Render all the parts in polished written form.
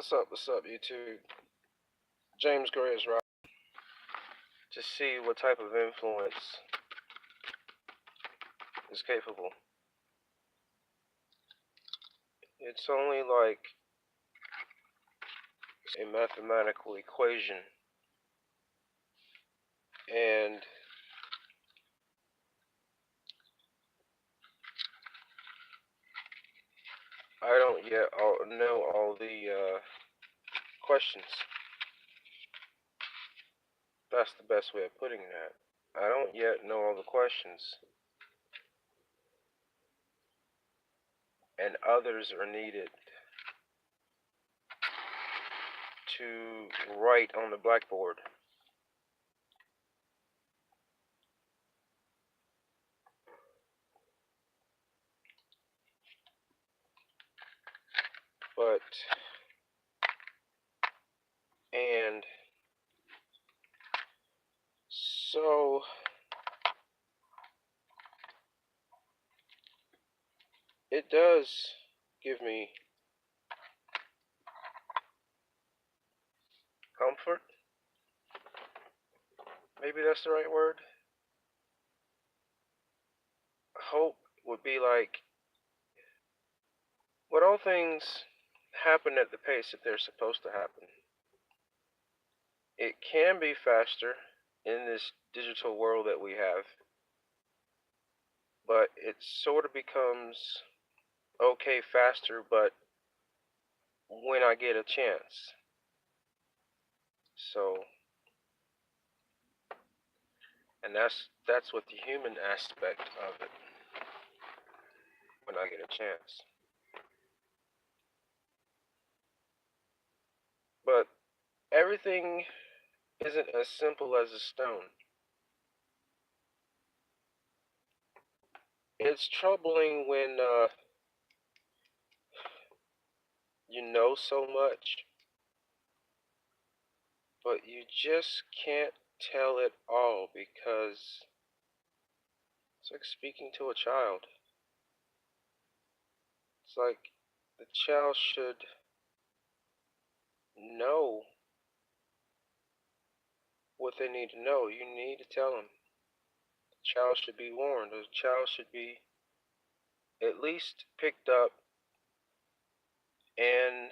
What's up, YouTube? James Gray is right. To see what type of influence is capable. It's only like a mathematical equation, and I don't yet know all the questions. That's the best way of putting that. I don't yet know all the questions, and others are needed to write on the blackboard. But, and so, it does give me comfort. Maybe that's the right word. Hope would be like, when all things happen at the pace that they're supposed to happen, it can be faster in this digital world that we have, but it sort of becomes okay faster, but when I get a chance. So, and that's what the human aspect of it, when I get a chance. But everything isn't as simple as a stone. It's troubling when you know so much, but you just can't tell it all because it's like speaking to a child. It's like the child should know what they need to know. You need to tell them. The child should be warned. The child should be at least picked up and,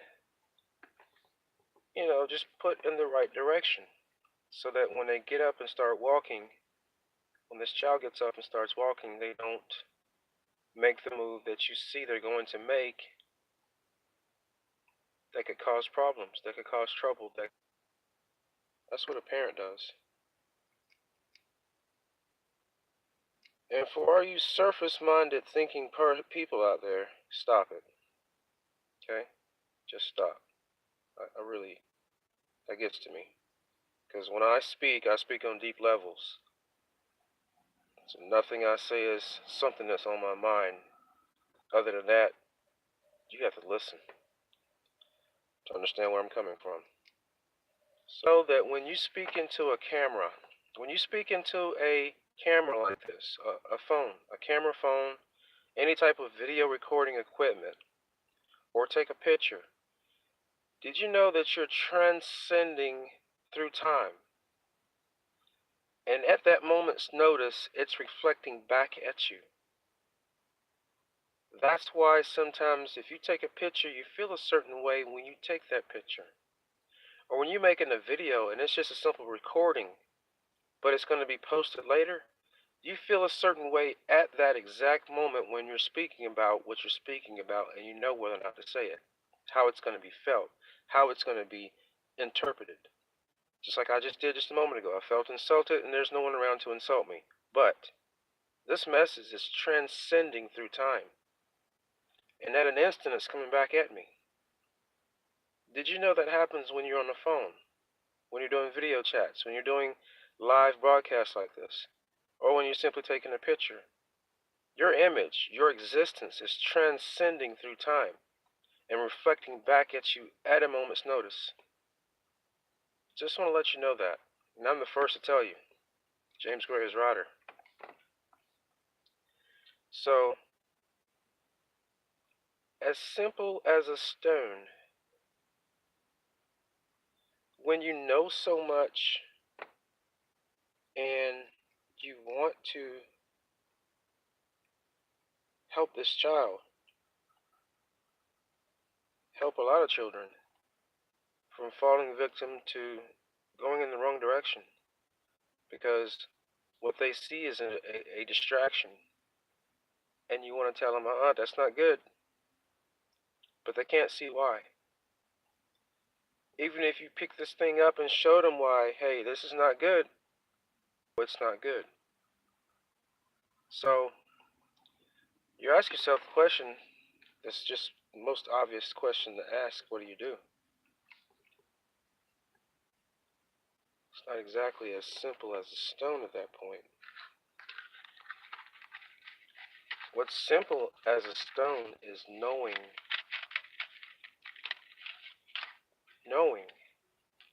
just put in the right direction so that when they get up and start walking, when this child gets up and starts walking, they don't make the move that you see they're going to make that could cause problems, that could cause trouble. That's what a parent does. And for all you surface-minded thinking people out there, stop it. Okay? Just stop. I really, that gets to me. Because when I speak on deep levels. So nothing I say is something that's on my mind. Other than that, you have to listen to understand where I'm coming from. So that when you speak into a camera, when you speak into a camera like this, a phone, a camera phone, any type of video recording equipment, or take a picture, did you know that you're transcending through time? And at that moment's notice, it's reflecting back at you. That's why sometimes if you take a picture, you feel a certain way when you take that picture. Or when you're making a video and it's just a simple recording, but it's going to be posted later, you feel a certain way at that exact moment when you're speaking about what you're speaking about and you know whether or not to say it, how it's going to be felt, how it's going to be interpreted. Just like I just did just a moment ago. I felt insulted and there's no one around to insult me. But this message is transcending through time. And at an instant, it's coming back at me. Did you know that happens when you're on the phone? When you're doing video chats? When you're doing live broadcasts like this? Or when you're simply taking a picture? Your image, your existence is transcending through time and reflecting back at you at a moment's notice. Just want to let you know that. And I'm the first to tell you. James Gray is Ryder. So, as simple as a stone when you know so much and you want to help this child, help a lot of children from falling victim to going in the wrong direction, because what they see is a distraction, and you want to tell them, that's not good, but they can't see why. Even if you pick this thing up and show them why, hey, this is not good, it's not good. So you ask yourself the question, that's just the most obvious question to ask, what do you do? It's not exactly as simple as a stone at that point. What's simple as a stone is knowing,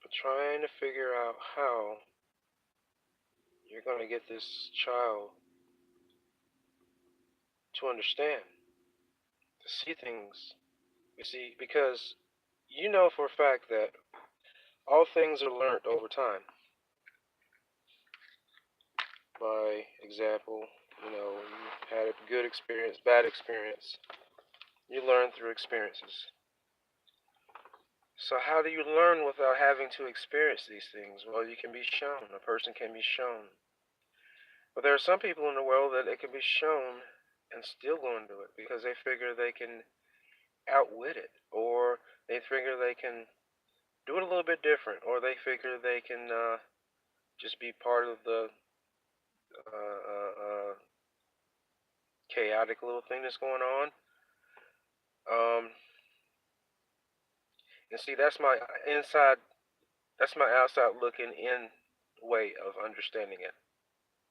but trying to figure out how you're going to get this child to understand, to see things. You see, because you know for a fact that all things are learned over time. By example, you had a good experience, bad experience. You learn through experiences. So how do you learn without having to experience these things? Well, you can be shown. A person can be shown. But there are some people in the world that it can be shown and still go and do it because they figure they can outwit it, or they figure they can do it a little bit different, or they figure they can just be part of the chaotic little thing that's going on. And see, that's my outside looking in way of understanding it.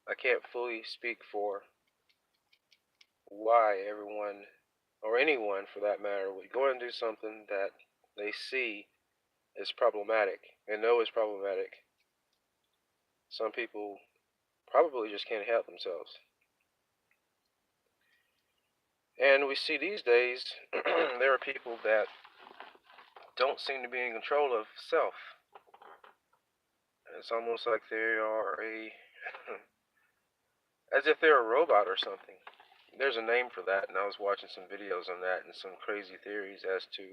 I can't fully speak for why everyone, or anyone for that matter, would go and do something that they see is problematic and know is problematic. Some people probably just can't help themselves. And we see these days there are people that don't seem to be in control of self. It's almost like they are as if they're a robot or something. There's a name for that, and I was watching some videos on that and some crazy theories as to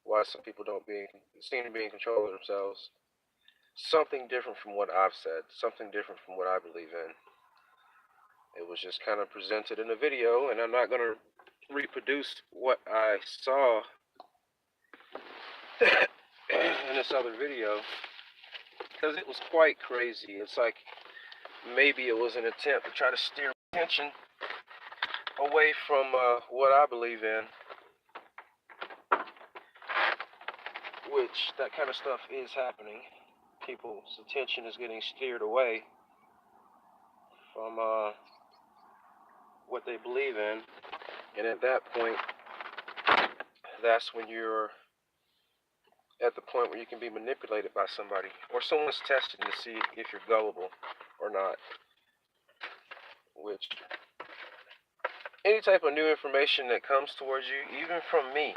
why some people don't seem to be in control of themselves. Something different from what I've said, something different from what I believe in. It was just kind of presented in a video, and I'm not going to reproduce what I saw in this other video because it was quite crazy. It's like maybe it was an attempt to try to steer attention away from what I believe in, which that kind of stuff is happening. People's attention is getting steered away from what they believe in, and at that point, that's when you're at the point where you can be manipulated by somebody, or someone's testing to see if you're gullible or not. Which, any type of new information that comes towards you, even from me,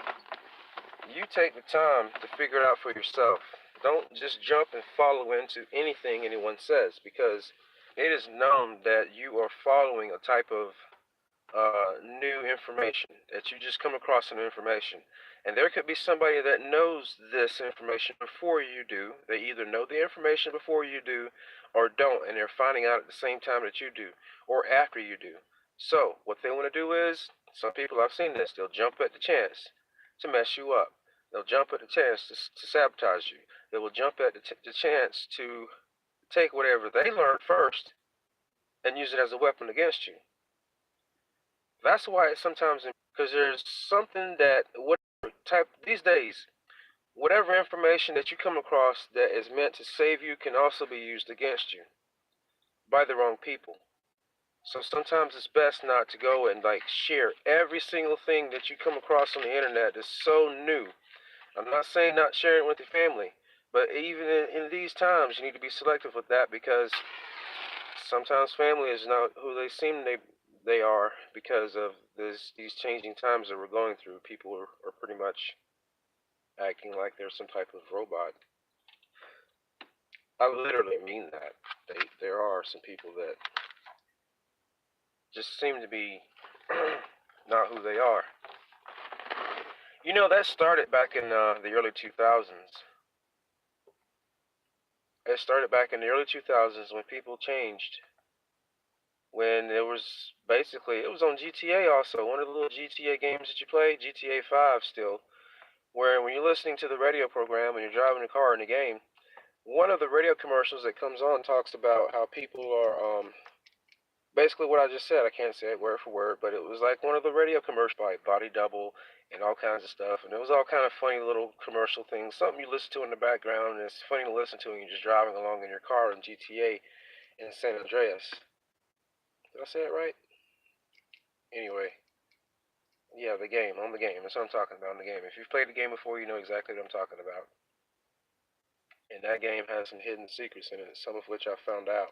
you take the time to figure it out for yourself. Don't just jump and follow into anything anyone says, because it is known that you are following a type of new information, that you just come across some information. And there could be somebody that knows this information before you do. They either know the information before you do or don't, and they're finding out at the same time that you do, or after you do. So what they want to do is, some people, I've seen this, they'll jump at the chance to mess you up. They'll jump at the chance to sabotage you. They will jump at the chance to take whatever they learned first and use it as a weapon against you. That's why it's sometimes, because there's something that these days, whatever information that you come across that is meant to save you can also be used against you by the wrong people. So sometimes it's best not to go and share every single thing that you come across on the internet that's so new. I'm not saying not sharing it with your family, but even in these times, you need to be selective with that, because sometimes family is not who they seem they are, because of these changing times that we're going through. People are pretty much acting like they're some type of robot. I literally mean that. There are some people that just seem to be not who they are. You know, that started back in the early 2000s. It started back in the early 2000s when people changed. When it was basically, it was on GTA also, one of the little GTA games that you play, GTA 5 still, where when you're listening to the radio program and you're driving a car in the game, one of the radio commercials that comes on talks about how people are basically what I just said. I can't say it word for word, but it was like one of the radio commercials, like Body Double and all kinds of stuff. And it was all kind of funny little commercial things, something you listen to in the background, and it's funny to listen to when you're just driving along in your car in GTA in San Andreas. Did I say it right? Anyway, yeah, the game, on the game. That's what I'm talking about, on the game. If you've played the game before, you know exactly what I'm talking about. And that game has some hidden secrets in it, some of which I found out.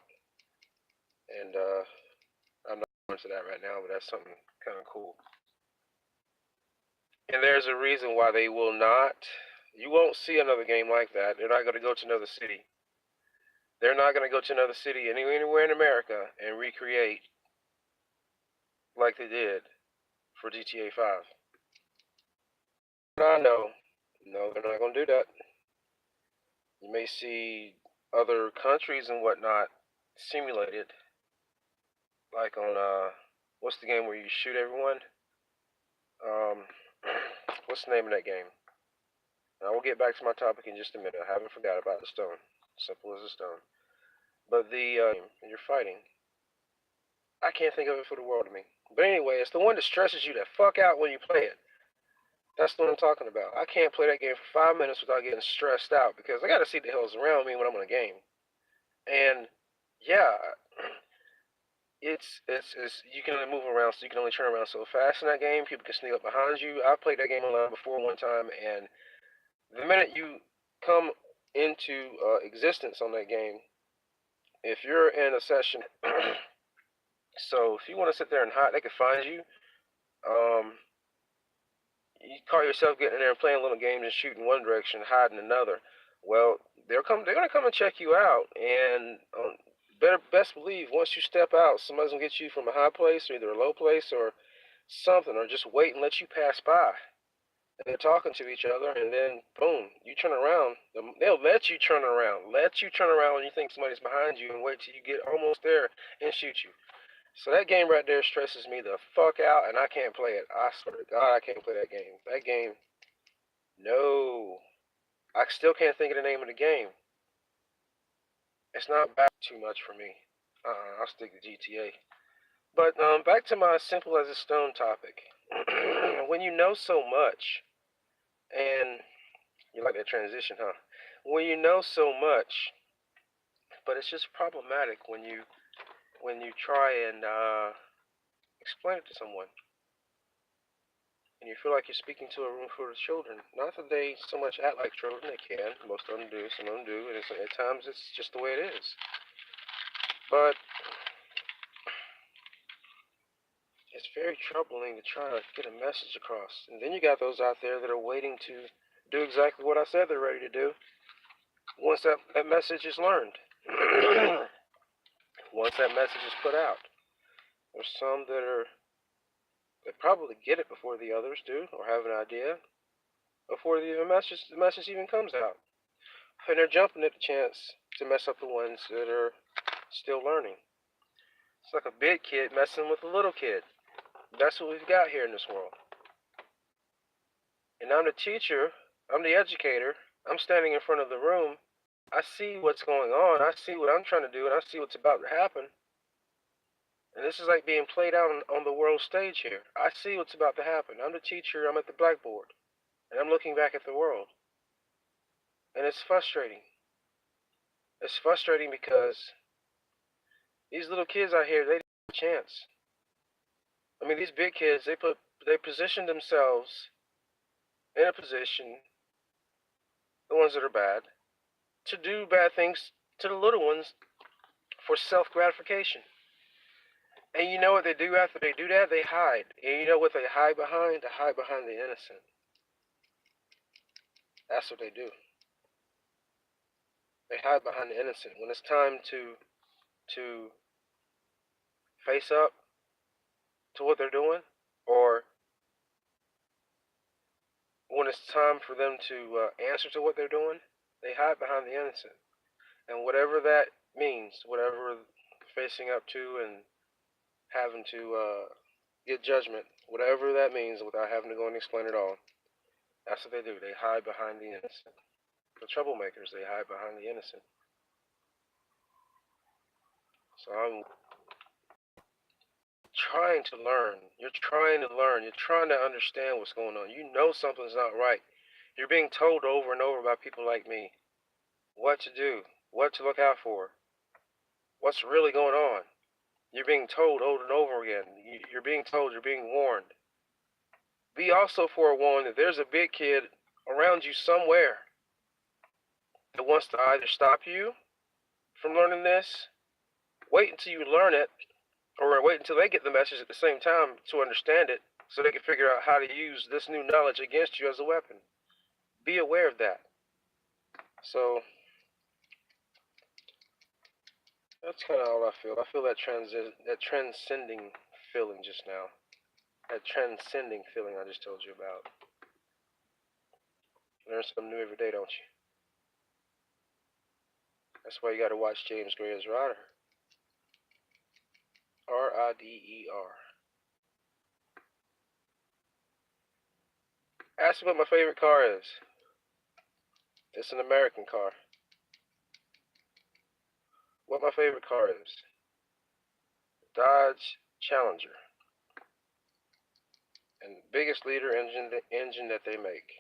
And I'm not going into that right now, but that's something kind of cool. And there's a reason why they will not. You won't see another game like that. They're not going to go to another city. They're not going to go to another city anywhere in America and recreate like they did for GTA 5. But I know, no, they're not going to do that. You may see other countries and whatnot simulated, like on what's the game where you shoot everyone? Um, what's the name of that game? And I will get back to my topic in just a minute. I haven't forgot about the stone. Simple as a stone. But the you're fighting. I can't think of it for the world to me. But anyway, it's the one that stresses you the fuck out when you play it. That's what I'm talking about. I can't play that game for 5 minutes without getting stressed out because I got to see the hell's around me when I'm in a game. And yeah, it's you can only move around, so you can only turn around so fast in that game. People can sneak up behind you. I played that game online before one time, and the minute you come into existence on that game, if you're in a session, so if you want to sit there and hide, they can find you. Um, you call yourself getting in there and playing little games and shooting one direction, hiding another. Well, they're gonna come and check you out, and better best believe once you step out, somebody's gonna get you from a high place or either a low place or something, or just wait and let you pass by. And they're talking to each other, and then boom, you turn around. They'll let you turn around, when you think somebody's behind you, and wait till you get almost there and shoot you. So that game right there stresses me the fuck out, and I can't play it. I swear to God, I can't play that game. That game, no. I still can't think of the name of the game. It's not back too much for me. I'll stick to GTA. But back to my simple as a stone topic. When you know so much, and you like that transition, huh? When you know so much, but it's just problematic when you try and explain it to someone, and you feel like you're speaking to a room full of children. Not that they so much act like children, they can. Most of them do, some of them do, and at times it's just the way it is. But it's very troubling to try to get a message across. And then you got those out there that are waiting to do exactly what I said they're ready to do once that message is learned. Once that message is put out. There's some they probably get it before the others do, or have an idea, before the message even comes out. And they're jumping at the chance to mess up the ones that are still learning. It's like a big kid messing with a little kid. That's what we've got here in this world. And I'm the teacher, I'm the educator, I'm standing in front of the room. I see what's going on, I see what I'm trying to do, and I see what's about to happen. And this is like being played out on the world stage here. I see what's about to happen. I'm the teacher, I'm at the blackboard, and I'm looking back at the world. And it's frustrating. It's frustrating because these little kids out here, they don't have a chance. I mean, these big kids, they position themselves in a position, the ones that are bad, to do bad things to the little ones for self-gratification. And you know what they do after they do that? They hide. And you know what they hide behind? They hide behind the innocent. That's what they do. They hide behind the innocent. When it's time to face up to what they're doing, or when it's time for them to answer to what they're doing, they hide behind the innocent. And whatever that means, whatever facing up to and having to get judgment, whatever that means, without having to go and explain it all, that's what they do. They hide behind the innocent. The troublemakers, they hide behind the innocent. So I'm trying to learn. You're trying to learn. You're trying to understand what's going on. You know something's not right. You're being told over and over by people like me what to do, what to look out for, what's really going on. You're being told over and over again. You're being told, you're being warned. Be also forewarned that there's a big kid around you somewhere that wants to either stop you from learning this, wait until you learn it, or wait until they get the message at the same time to understand it so they can figure out how to use this new knowledge against you as a weapon. Be aware of that. So that's kind of all I feel. I feel that transcending feeling just now. That transcending feeling I just told you about. Learn something new every day, don't you? That's why you got to watch James Gray's Rider. R-I-D-E-R. Ask me what my favorite car is. It's an American car. What my favorite car is? Dodge Challenger. And the biggest liter engine that they make.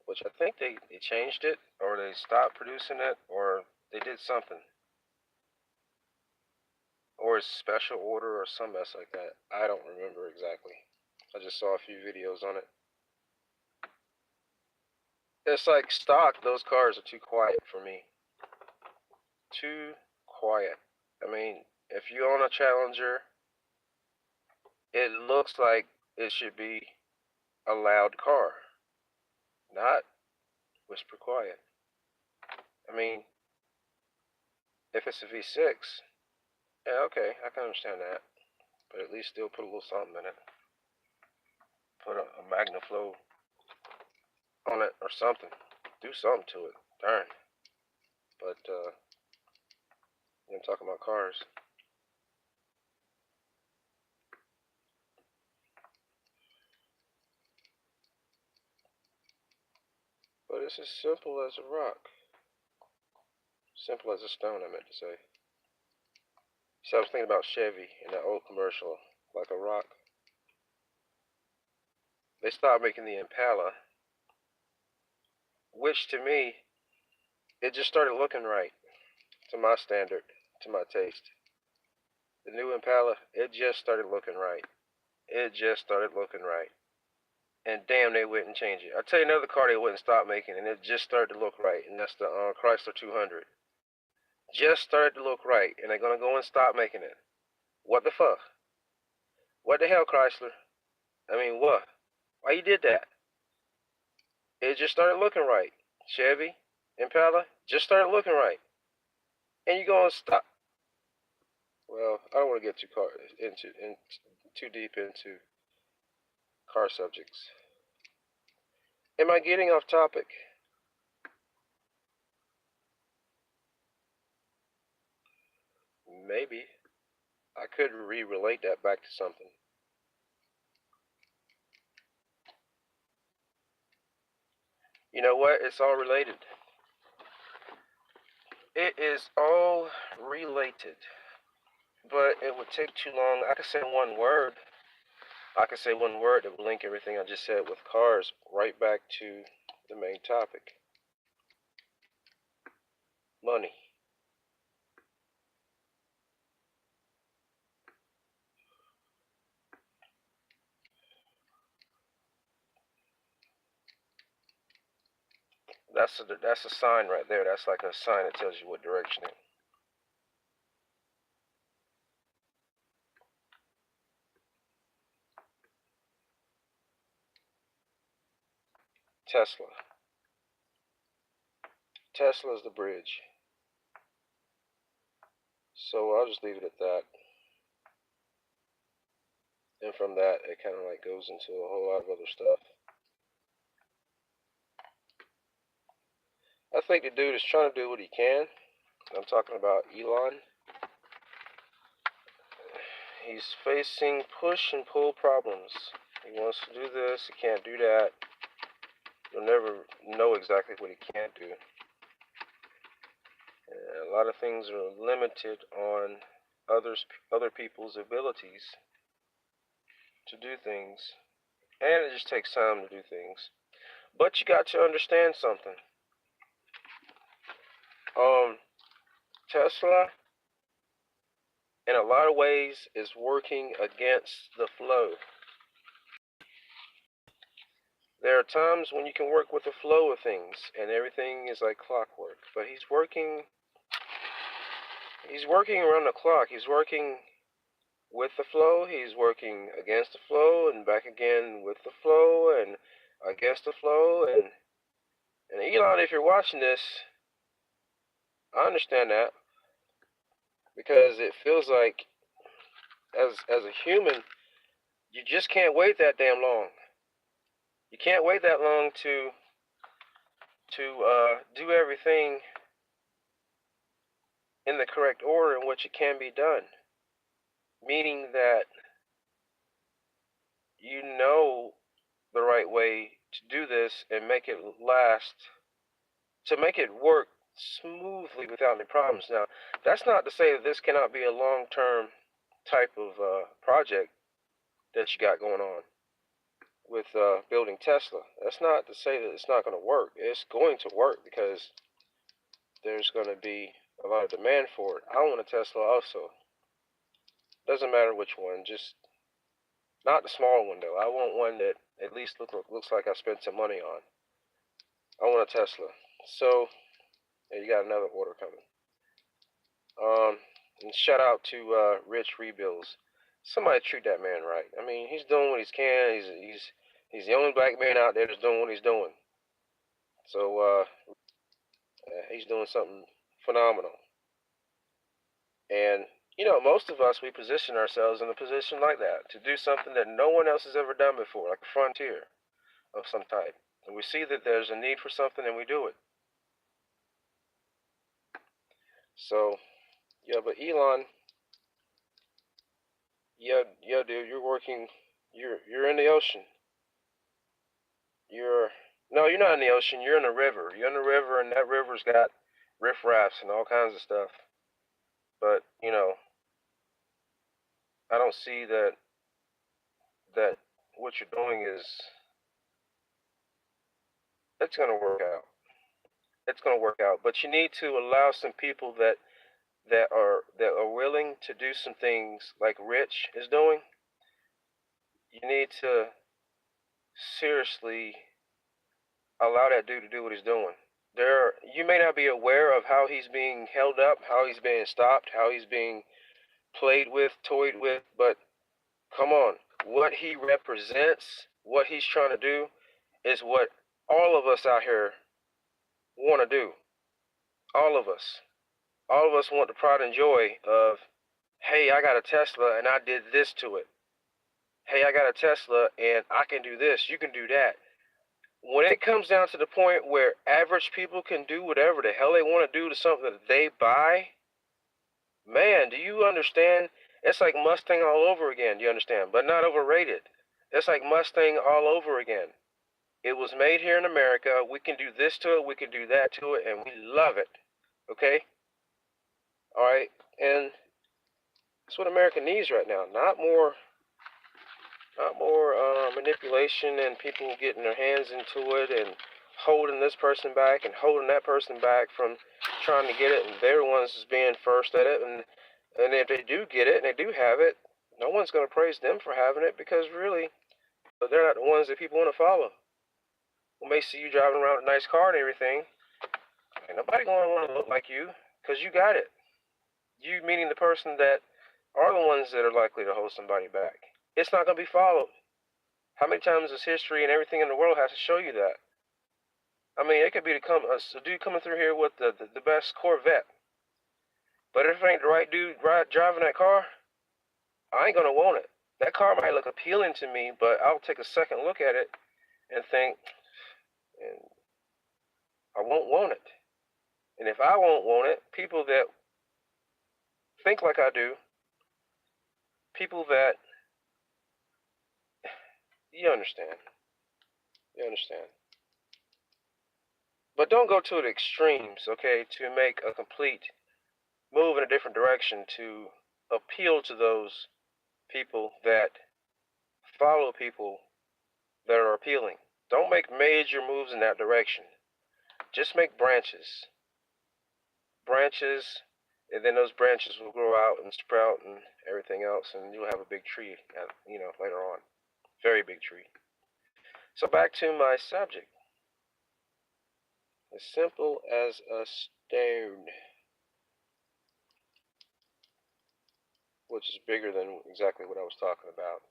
Which I think they changed it, or they stopped producing it, or they did something. Or it's special order or some mess like that. I don't remember exactly. I just saw a few videos on it. It's like stock, those cars are too quiet for me. Too quiet. I mean, if you own a Challenger, it looks like it should be a loud car, not whisper quiet. I mean, if it's a V6, yeah, okay, I can understand that. But at least still put a little something in it. Put a MagnaFlow on it or something. Do something to it. Darn. But, I'm talking about cars. But it's as simple as a rock. Simple as a stone, I meant to say. So I was thinking about Chevy in that old commercial, like a rock. They stopped making the Impala, which to me, it just started looking right to my standard, to my taste. The new Impala, it just started looking right. It just started looking right. And damn, they wouldn't change it. I'll tell you another car they wouldn't stop making, and it just started to look right, and that's the Chrysler 200. Just started to look right, and they're gonna go and stop making it. What the fuck? What the hell, Chrysler? I mean, what? Why you did that? It just started looking right. Chevy, Impala, just started looking right, and you gonna stop? Well, I don't want to get too deep into car subjects. Am I getting off topic? Maybe. I could re-relate that back to something. You know what? It's all related. It is all related. But it would take too long. I could say one word. I could say one word that would link everything I just said with cars right back to the main topic. Money. That's a sign right there. That's like a sign that tells you what direction it. Tesla. Tesla is the bridge. So I'll just leave it at that. And from that, it kind of like goes into a whole lot of other stuff. I think the dude is trying to do what he can. I'm talking about Elon. He's facing push and pull problems. He wants to do this, he can't do that. You'll never know exactly what he can't do. And a lot of things are limited on other people's abilities to do things. And it just takes time to do things. But you got to understand something. Tesla, in a lot of ways, is working against the flow. There are times when you can work with the flow of things, and everything is like clockwork. But he's working around the clock. He's working with the flow. He's working against the flow, and back again with the flow, and against the flow. And Elon, if you're watching this, I understand that, because it feels like as a human, you just can't wait that damn long. You can't wait that long to do everything in the correct order in which it can be done. Meaning that you know the right way to do this and make it last, to make it work smoothly without any problems. Now, that's not to say that this cannot be a long-term type of project that you got going on with building Tesla. That's not to say that it's not going to work. It's going to work because there's going to be a lot of demand for it. I want a Tesla also. Doesn't matter which one, just not the small one though. I want one that at least looks like I spent some money on. I want a Tesla. So, yeah, you got another order coming. And shout out to Rich Rebuilds. Somebody treat that man right. I mean, he's doing what he can. He's the only black man out there that's doing what he's doing. So he's doing something phenomenal. And you know, most of us, we position ourselves in a position like that, to do something that no one else has ever done before, like a frontier of some type. And we see that there's a need for something and we do it. So, yeah, but Elon, yeah, dude, you're working, you're in the ocean. No, you're not in the ocean, you're in a river. You're in a river, and that river's got riffraffs and all kinds of stuff. But, you know, I don't see that what you're doing is, it's going to work out. It's going to work out. But you need to allow some people that are willing to do some things like Rich is doing. You need to seriously allow that dude to do what he's doing. You may not be aware of how he's being held up, how he's being stopped, how he's being played with, toyed with, but come on, what he represents, what he's trying to do, is what all of us out here want to do. All of us. All of us want the pride and joy of, hey, I got a Tesla and I did this to it. Hey, I got a Tesla and I can do this, you can do that. When it comes down to the point where average people can do whatever the hell they want to do to something that they buy, man, do you understand? It's like Mustang all over again, do you understand? But not overrated. It's like Mustang all over again. It was made here in America. We can do this to it, we can do that to it, and we love it. Okay? Alright? And that's what America needs right now. Not more manipulation and people getting their hands into it and holding this person back and holding that person back from trying to get it, and they're the ones that's being first at it. And if they do get it and they do have it, no one's going to praise them for having it, because really, they're not the ones that people want to follow. We may see you driving around with a nice car and everything. Ain't nobody going to want to look like you because you got it. You meaning the person that are the ones that are likely to hold somebody back. It's not going to be followed. How many times does history and everything in the world has to show you that? I mean, it could be a dude coming through here with the best Corvette, but if it ain't the right dude driving that car, I ain't gonna want it. That car might look appealing to me, but I'll take a second look at it and think, and I won't want it. And if I won't want it, people that think like I do, people that, you understand, you understand. But don't go to the extremes, okay, to make a complete move in a different direction to appeal to those people that follow people that are appealing. Don't make major moves in that direction. Just make branches. Branches, and then those branches will grow out and sprout and everything else, and you'll have a big tree, later on. Very big tree. So back to my subject. As simple as a stone, which is bigger than exactly what I was talking about.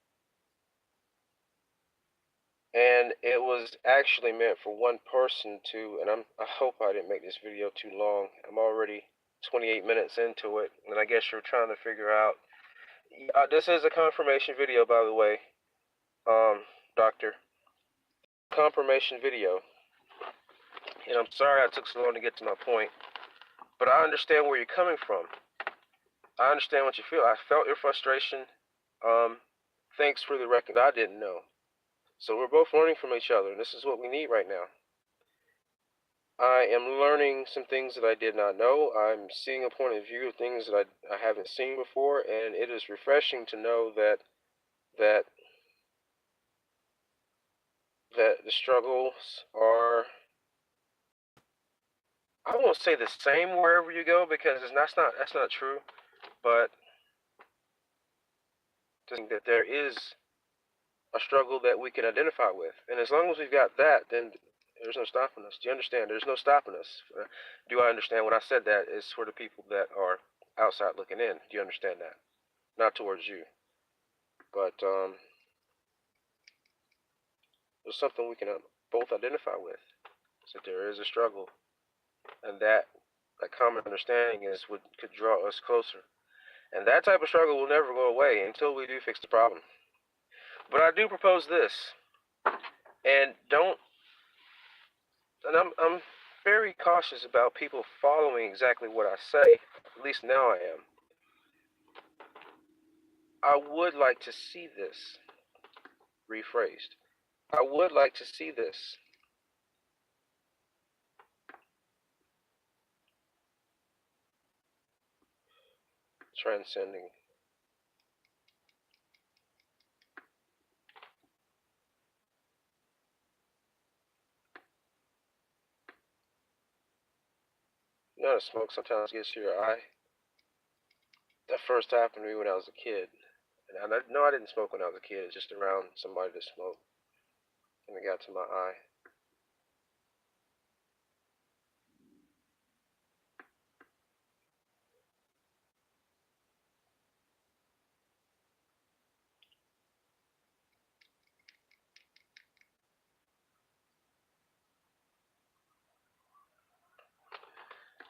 And it was actually meant for one person to, and I hope I didn't make this video too long. I'm already 28 minutes into it, and I guess you're trying to figure out. This is a confirmation video, by the way, Doctor. Confirmation video. And I'm sorry I took so long to get to my point, but I understand where you're coming from. I understand what you feel. I felt your frustration. Thanks for the record. I didn't know. So we're both learning from each other, and this is what we need right now. I am learning some things that I did not know. I'm seeing a point of view of things that I haven't seen before, and it is refreshing to know that that the struggles are, I won't say the same wherever you go, because that's not true, but that there is a struggle that we can identify with. And as long as we've got that, then there's no stopping us. Do you understand? There's no stopping us. Do I understand? When I said that, it's for the people that are outside looking in. Do you understand that? Not towards you. But there's something we can both identify with. So there is a struggle. And that common understanding is what could draw us closer. And that type of struggle will never go away until we do fix the problem. But I do propose this. And I'm very cautious about people following exactly what I say. At least now I am. I would like to see this rephrased. I would like to see this transcending. You know, the smoke sometimes gets to your eye. That first happened to me when I was a kid. And I didn't smoke when I was a kid. It's just around somebody that smoked. And it got to my eye.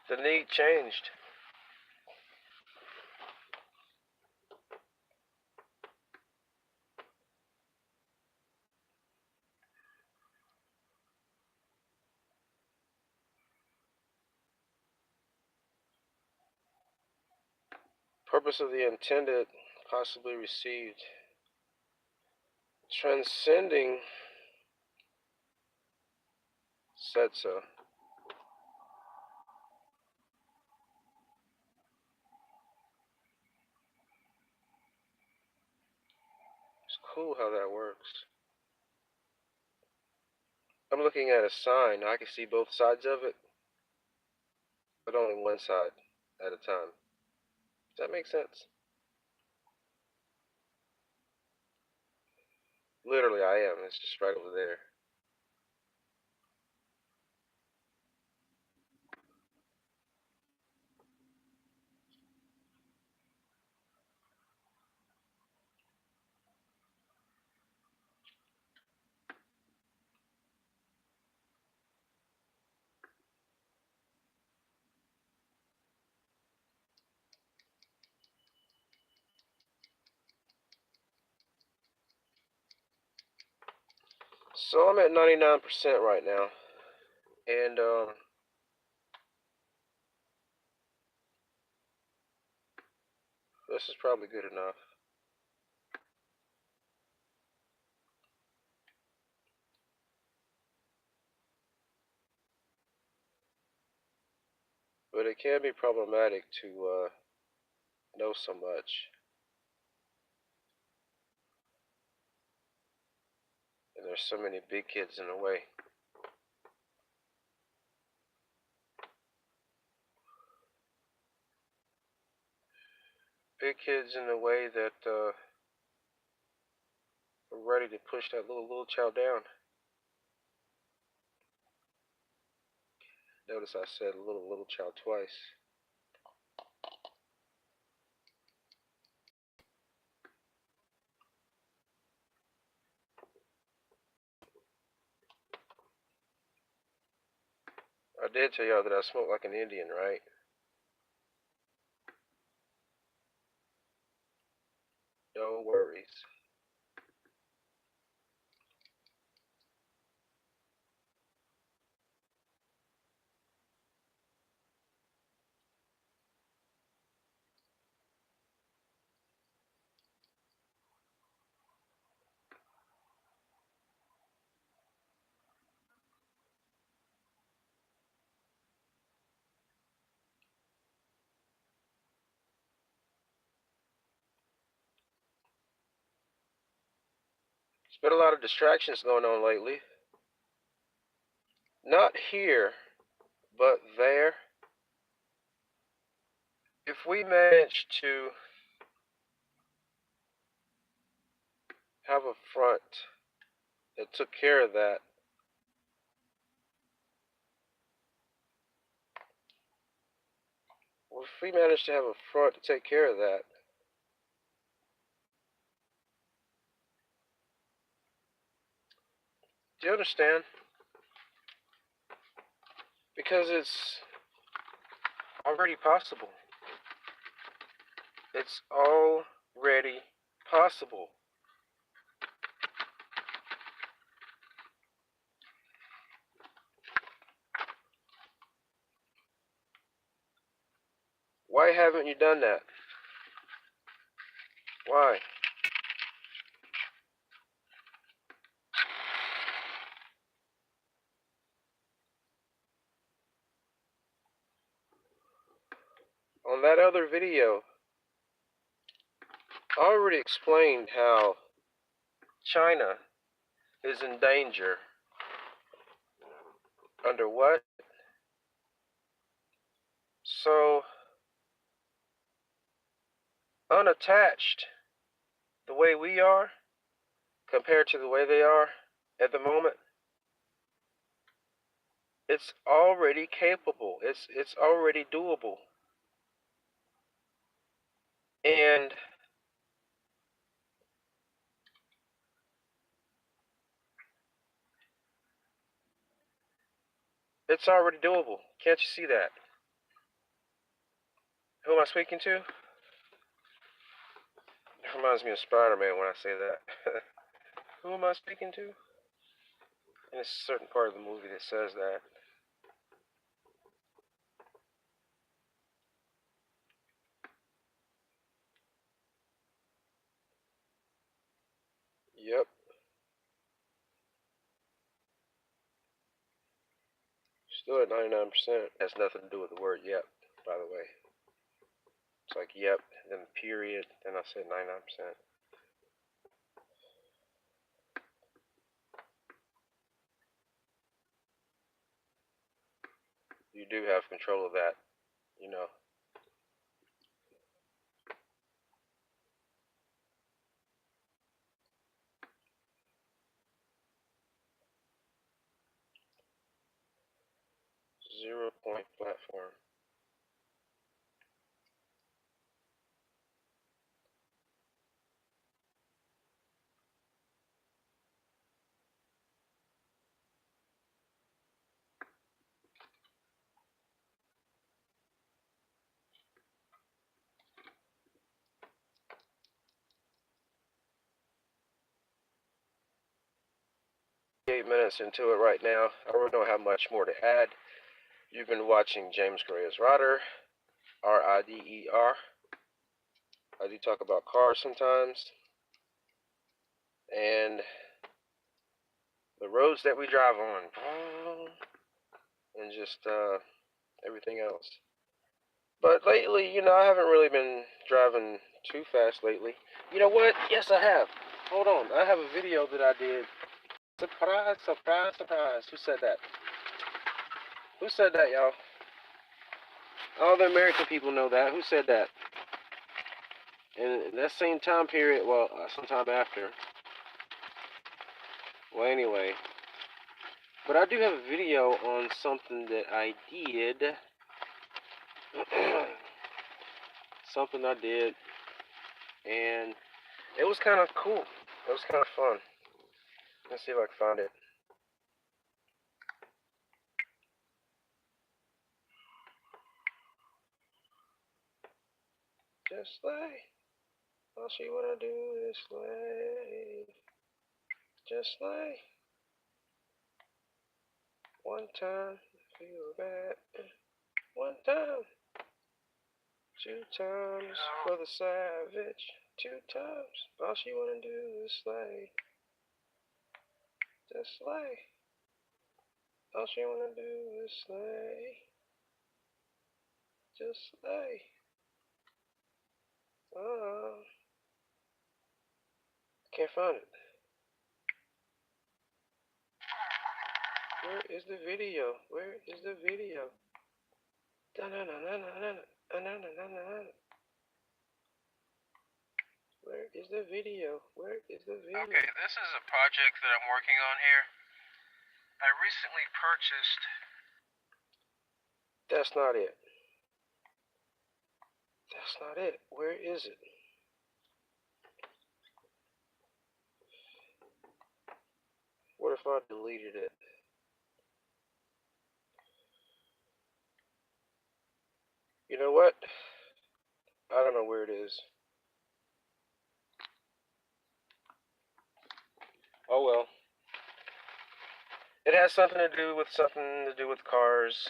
The need changed. Purpose of the intended, possibly received. Transcending said so. It's cool how that works. I'm looking at a sign. I can see both sides of it, but only one side at a time. Does that make sense? Literally, I am. It's just right over there. So I'm at 99% right now, and this is probably good enough. But it can be problematic to know so much, and there's so many big kids in the way. Big kids in the way that are ready to push that little child down. Notice I said little child twice. I did tell y'all that I smoke like an Indian, right? No worries. There's been a lot of distractions going on lately. Not here, but there. If we manage to have a front that took care of that, well, if we manage to have a front to take care of that, do you understand? Because it's already possible. It's already possible. Why haven't you done that? Why? On that other video, I already explained how China is in danger. Under what? So, unattached the way we are compared to the way they are at the moment, it's already capable. It's already doable. And it's already doable. Can't you see that? Who am I speaking to? It reminds me of Spider-Man when I say that. Who am I speaking to? And it's a certain part of the movie that says that. Yep. Still at 99%. Has nothing to do with the word yep, by the way. It's like yep, then period, then I said 99%. You do have control of that, you know. Zero-point platform. minutes into it right now. I really don't have much more to add. You've been watching James Gray's Rider, R-I-D-E-R. I do talk about cars sometimes, and the roads that we drive on, and just everything else. But lately, I haven't really been driving too fast lately. You know what? Yes, I have. Hold on. I have a video that I did. Surprise, surprise, surprise. Who said that? Who said that, y'all? All the American people know that. Who said that? And in that same time period, well, sometime after. Well, anyway. But I do have a video on something that I did. Something I did. And it was kind of cool. It was kind of fun. Let's see if I can find it. Just like all she wanna do is slay. Just like one time, feel bad. One time, two times for the savage. Two times, all she wanna do is slay. Just slay. All she wanna do is slay. Just slay. Can't find it. Where is the video? Where is the video? Where is the video? Where is the video? Okay, this is a project that I'm working on here. I recently purchased... That's not it. That's not it. Where is it? What if I deleted it? You know what? I don't know where it is. Oh well. It has something to do with cars,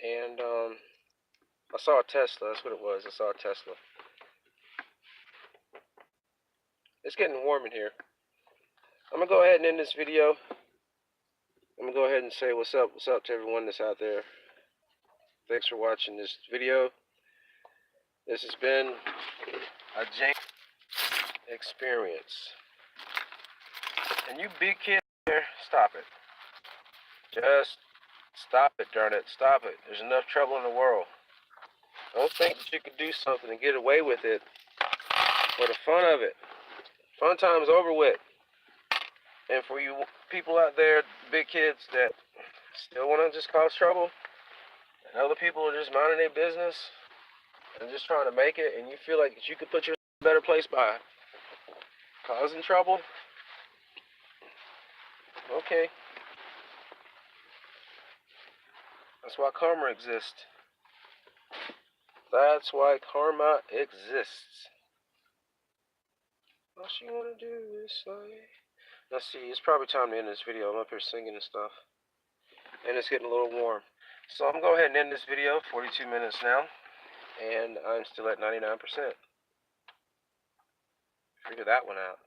and I saw a Tesla. That's what it was. I saw a Tesla. It's getting warm in here. I'm gonna go ahead and end this video. I'm gonna go ahead and say what's up to everyone that's out there. Thanks for watching this video. This has been a James experience. And you big kids here, stop it. Just stop it, darn it. Stop it. There's enough trouble in the world. Don't think that you can do something and get away with it for the fun of it. Fun time's over with. And for you people out there, big kids that still want to just cause trouble, and other people are just minding their business and just trying to make it, and you feel like you could put yourself in a better place by causing trouble, okay. That's why karma exists. That's why karma exists. All she wanna do is slay. Let's see, it's probably time to end this video. I'm up here singing and stuff. And it's getting a little warm. So I'm gonna go ahead and end this video, 42 minutes now. And I'm still at 99%. Figure that one out.